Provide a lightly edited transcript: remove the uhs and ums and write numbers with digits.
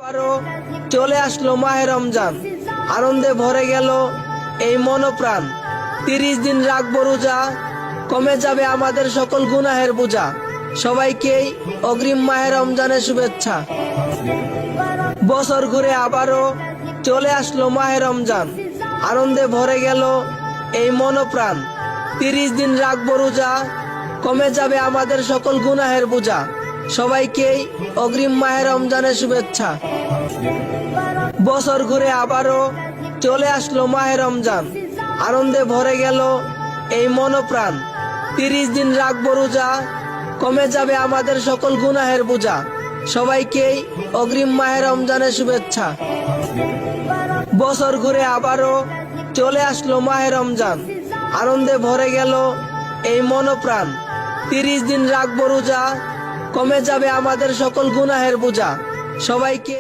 আবারও চলে আসলো মাহে রমজান, আনন্দে ভরে গেল এই মনপ্রাণ। 30 দিন রাখবো রোজা, কমে যাবে আমাদের সকল গুনাহের বোঝা। সবাইকেই অগ্রিম মাহে রমজানের শুভেচ্ছা। বছর ঘুরে আবারও চলে আসলো মাহে রমজান, আনন্দে ভরে গেল এই মনপ্রাণ। 30 দিন রাখবো রোজা, কমে যাবে আমাদের সকল গুনাহের বোঝা। সবাইকেই অগ্রিম মাহে রমজানের শুভেচ্ছা। বছর ঘুরে আবারও চলে আসলো মাহে রমজান, আনন্দে ভরে গেল এই মনপ্রাণ। 30 দিন রাখবো রোজা, কমে যাবে আমাদের সকল গুনাহের বোঝা। সবাইকেই অগ্রিম মাহে রমজানের শুভেচ্ছা। বছর ঘুরে আবারও চলে আসলো মাহে রমজান, আনন্দে ভরে গেল এই মনপ্রাণ। 30 দিন রাখবো রোজা, কমে যাবে আমাদের সকল গুনাহের বোঝা। সবাইকে